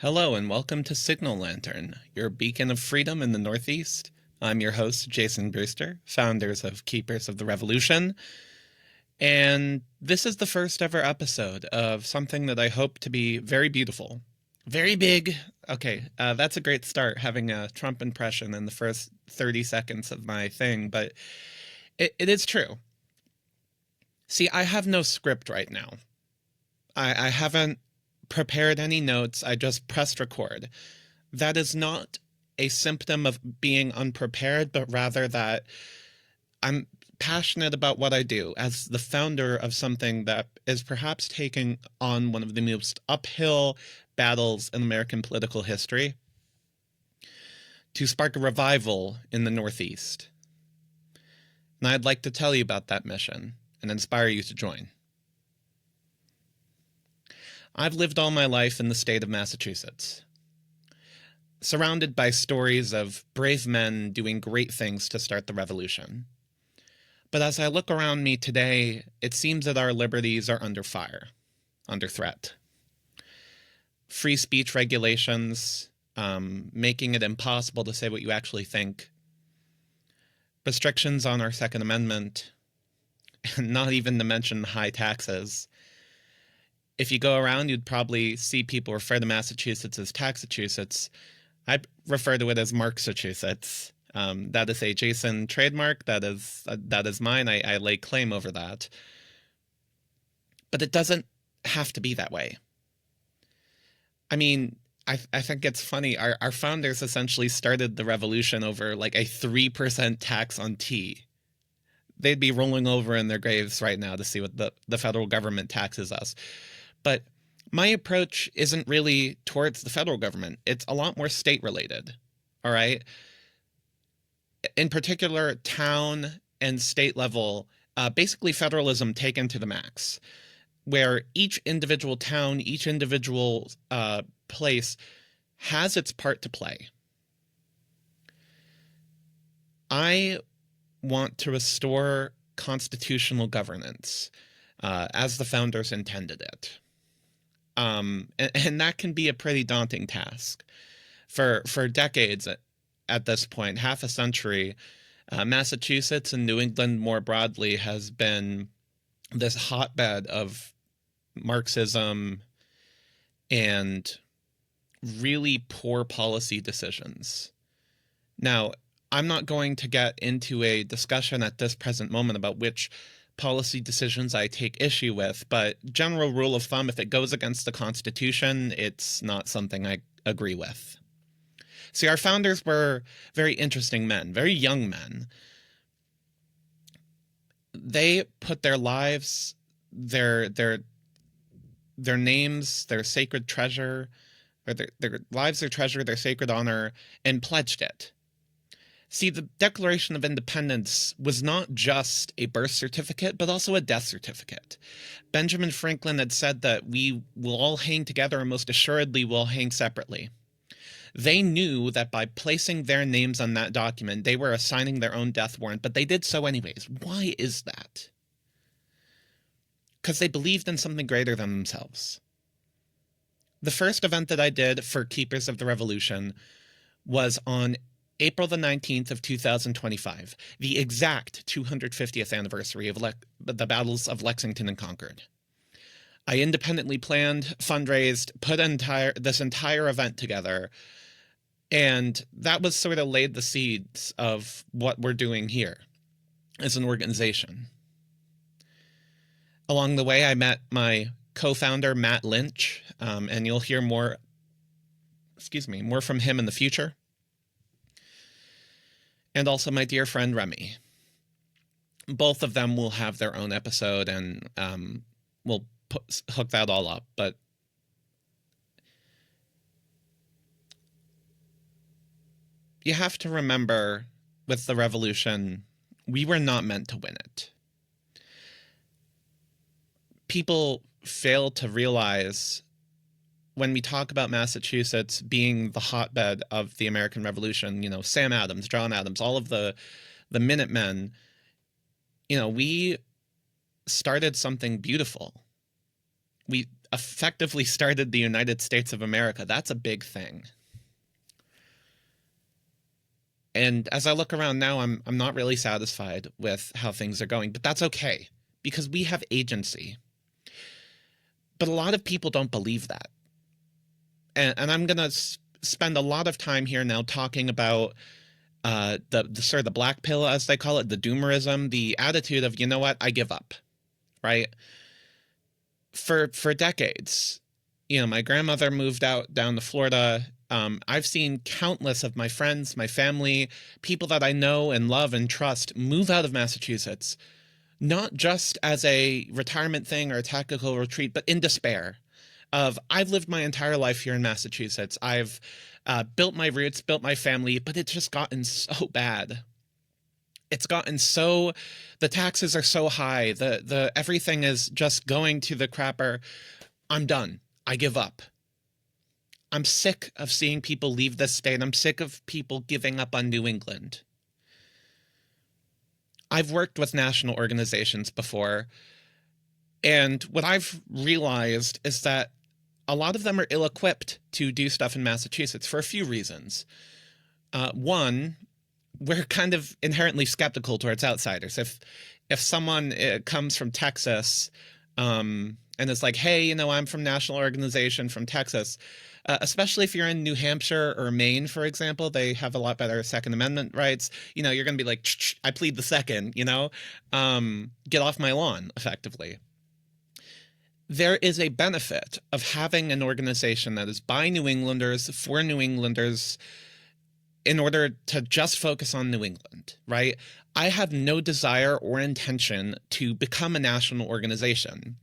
Hello and welcome to Signal Lantern, your beacon of freedom in the Northeast. I'm your host, Jason Brewster, founders of Keepers of the Revolution, and this is the first ever episode of something that I hope to be very beautiful. Very big. Okay, that's a great start, having a Trump impression in the first 30 seconds of my thing, but it is true. See, I have no script right now. I haven't prepared any notes. I just pressed record. That is not a symptom of being unprepared, but rather that I'm passionate about what I do as the founder of something that is perhaps taking on one of the most uphill battles in American political history to spark a revival in the Northeast. And I'd like to tell you about that mission and inspire you to join. I've lived all my life in the state of Massachusetts, surrounded by stories of brave men doing great things to start the revolution. But as I look around me today, it seems that our liberties are under fire, under threat. Free speech regulations, making it impossible to say what you actually think, restrictions on our Second Amendment, and not even to mention high taxes. If you go around, you'd probably see people refer to Massachusetts as Taxachusetts. I refer to it as Marxachusetts. That is a Jason trademark. That is mine. I lay claim over that. But it doesn't have to be that way. I mean, I think it's funny. Our founders essentially started the revolution over like a 3% tax on tea. They'd be rolling over in their graves right now to see what the federal government taxes us. But my approach isn't really towards the federal government. It's a lot more state related. All right. In particular, town and state level, basically federalism taken to the max, where each individual town, each individual place has its part to play. I want to restore constitutional governance as the founders intended it. And that can be a pretty daunting task. For decades at this point, half a century, Massachusetts and New England more broadly has been this hotbed of Marxism and really poor policy decisions. Now, I'm not going to get into a discussion at this present moment about which policy decisions I take issue with, but general rule of thumb, if it goes against the Constitution, it's not something I agree with. See, our founders were very interesting men, very young men. They put their lives, their names, their sacred treasure, or their lives, their treasure, their sacred honor, and pledged it. See, the Declaration of Independence was not just a birth certificate, but also a death certificate. Benjamin Franklin had said that we will all hang together and most assuredly will hang separately. They knew that by placing their names on that document, they were assigning their own death warrant, but they did so anyways. Why is that? Because they believed in something greater than themselves. The first event that I did for Keepers of the Revolution was on April the 19th of 2025, the exact 250th anniversary of the battles of Lexington and Concord. I independently planned, fundraised, put this entire event together, and that was sort of laid the seeds of what we're doing here as an organization. Along the way, I met my co-founder, Matt Lynch, and you'll hear more from him in the future. And also my dear friend Remy. Both of them will have their own episode, and we'll hook that all up. But you have to remember, with the revolution, we were not meant to win it. People fail to realize when we talk about Massachusetts being the hotbed of the American Revolution, Sam Adams, John Adams, all of the Minutemen, we started something beautiful. effectively started the United States of America. That's a big thing. And as I look around now, I'm not really satisfied with how things are going, but that's okay because we have agency. But a lot of people don't believe that. And I'm going to spend a lot of time here now talking about the sort of the black pill, as they call it, the doomerism, the attitude of, you know what, I give up, right? For decades, my grandmother moved out down to Florida. I've seen countless of my friends, my family, people that I know and love and trust move out of Massachusetts, not just as a retirement thing or a tactical retreat, but in despair of, I've lived my entire life here in Massachusetts. I've built my roots, built my family, but it's just gotten so bad. It's gotten so, the taxes are so high, the everything is just going to the crapper. I'm done. I give up. I'm sick of seeing people leave this state. I'm sick of people giving up on New England. I've worked with national organizations before, and what I've realized is that a lot of them are ill-equipped to do stuff in Massachusetts for a few reasons. One, we're kind of inherently skeptical towards outsiders. If someone comes from Texas and is like, hey, I'm from national organization from Texas, especially if you're in New Hampshire or Maine, for example, they have a lot better Second Amendment rights. You're going to be like, I plead the second, get off my lawn, effectively. There is a benefit of having an organization that is by New Englanders, for New Englanders, in order to just focus on New England, right? I have no desire or intention to become a national organization.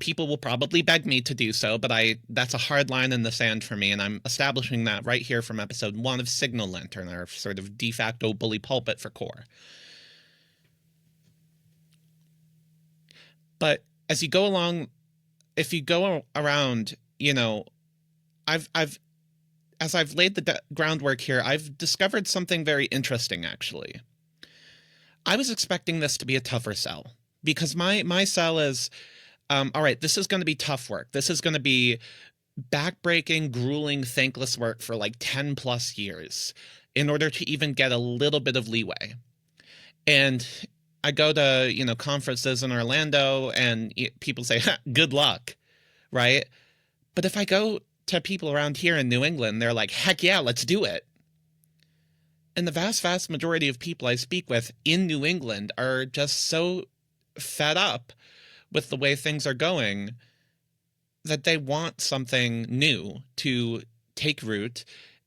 People will probably beg me to do so, but that's a hard line in the sand for me, and I'm establishing that right here from episode 1 of Signal Lantern, our sort of de facto bully pulpit for KOR. But as you go along, if you go around, as I've laid the groundwork here, I've discovered something very interesting, actually. I was expecting this to be a tougher sell, because my sell is, all right, this is going to be tough work. This is going to be backbreaking, grueling, thankless work for like 10 plus years in order to even get a little bit of leeway. And I go to, conferences in Orlando and people say, good luck, right? But if I go to people around here in New England, they're like, heck yeah, let's do it. And the vast, vast majority of people I speak with in New England are just so fed up with the way things are going that they want something new to take root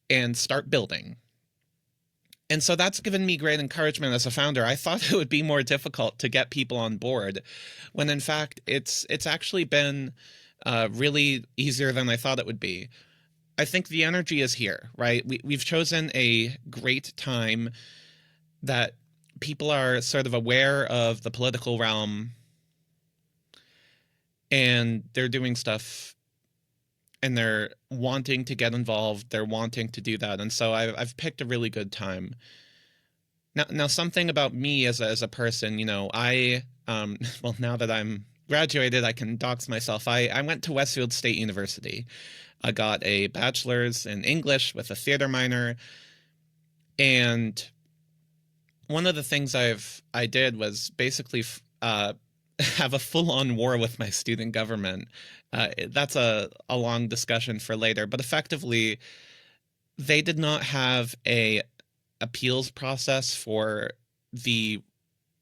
and start building. And so that's given me great encouragement as a founder. I thought it would be more difficult to get people on board, when in fact it's actually been really easier than I thought it would be. I think the energy is here, right? We've chosen a great time that people are sort of aware of the political realm, and they're doing stuff, and they're wanting to get involved. They're wanting to do that. And so I've picked a really good time. Now something about me as a person, I, well, now that I'm graduated, I can dox myself. I went to Westfield State University. I got a bachelor's in English with a theater minor. And one of the things I did was basically have a full-on war with my student government. That's a long discussion for later, but effectively, they did not have a appeals process for the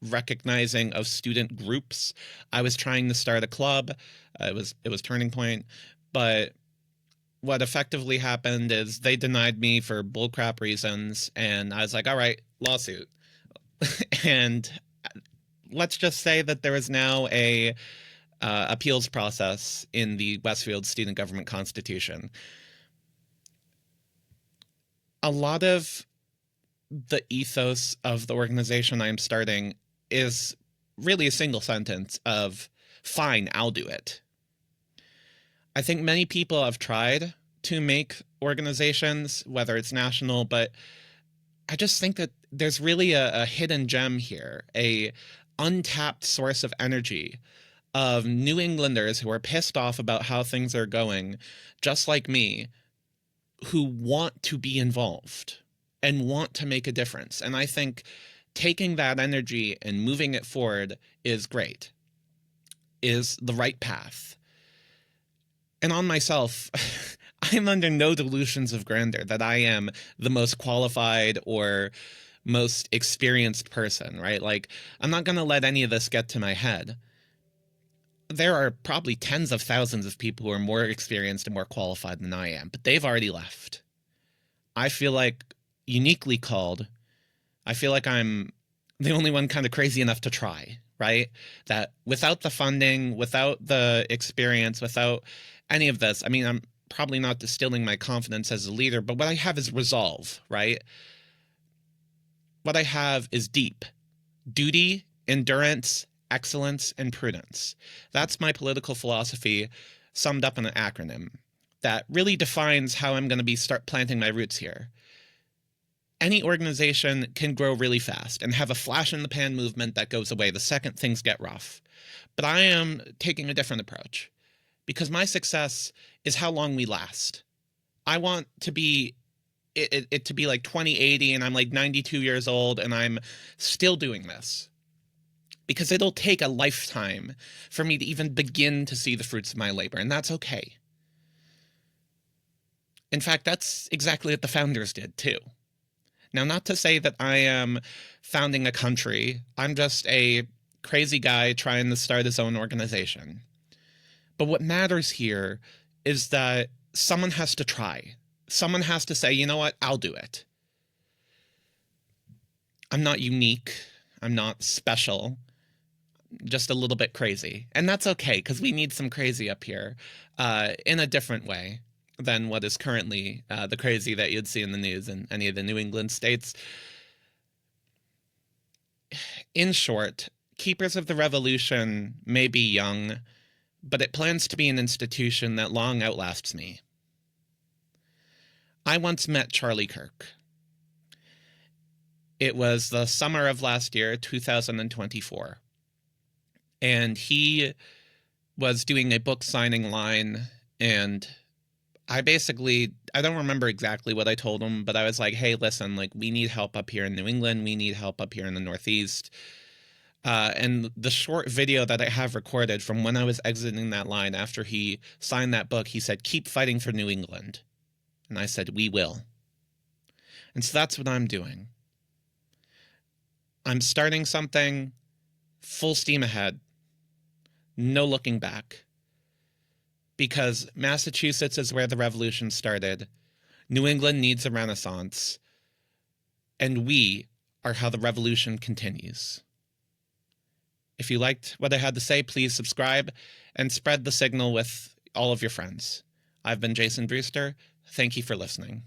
recognizing of student groups. I was trying to start a club. It was Turning Point, but what effectively happened is they denied me for bullcrap reasons, and I was like, all right, lawsuit. And let's just say that there is now a appeals process in the Westfield Student Government Constitution. A lot of the ethos of the organization I'm starting is really a single sentence of, fine, I'll do it. I think many people have tried to make organizations, whether it's national, but I just think that there's really a hidden gem here, a untapped source of energy of New Englanders who are pissed off about how things are going, just like me, who want to be involved and want to make a difference. And I think taking that energy and moving it forward is great, is the right path. And on myself, I'm under no delusions of grandeur that I am the most qualified or most experienced person, right? Like, I'm not going to let any of this get to my head. There are probably tens of thousands of people who are more experienced and more qualified than I am, but they've already left. I feel like uniquely called. I feel like I'm the only one kind of crazy enough to try, right? That without the funding, without the experience, without any of this, I mean, I'm probably not distilling my confidence as a leader, but what I have is resolve, right? What I have is deep duty, endurance, excellence, and prudence. That's my political philosophy summed up in an acronym that really defines how I'm going to start planting my roots here. Any organization can grow really fast and have a flash in the pan movement that goes away the second things get rough. But I am taking a different approach because my success is how long we last. I want to be it to be like 2080 and I'm like 92 years old and I'm still doing this. Because it'll take a lifetime for me to even begin to see the fruits of my labor, and that's okay. In fact, that's exactly what the founders did, too. Now, not to say that I am founding a country. I'm just a crazy guy trying to start his own organization. But what matters here is that someone has to try. Someone has to say, you know what, I'll do it. I'm not unique. I'm not special. Just a little bit crazy. And that's okay, because we need some crazy up here in a different way than what is currently the crazy that you'd see in the news in any of the New England states. In short, Keepers of the Revolution may be young, but it plans to be an institution that long outlasts me. I once met Charlie Kirk. It was the summer of last year, 2024. And he was doing a book signing line, and I don't remember exactly what I told him, but I was like, hey, listen, like, we need help up here in New England. We need help up here in the Northeast. And the short video that I have recorded from when I was exiting that line after he signed that book, he said, keep fighting for New England. And I said, we will. And so that's what I'm doing. I'm starting something full steam ahead. No looking back. Because Massachusetts is where the revolution started. New England needs a renaissance. And we are how the revolution continues. If you liked what I had to say, please subscribe and spread the signal with all of your friends. I've been Jason Brewster. Thank you for listening.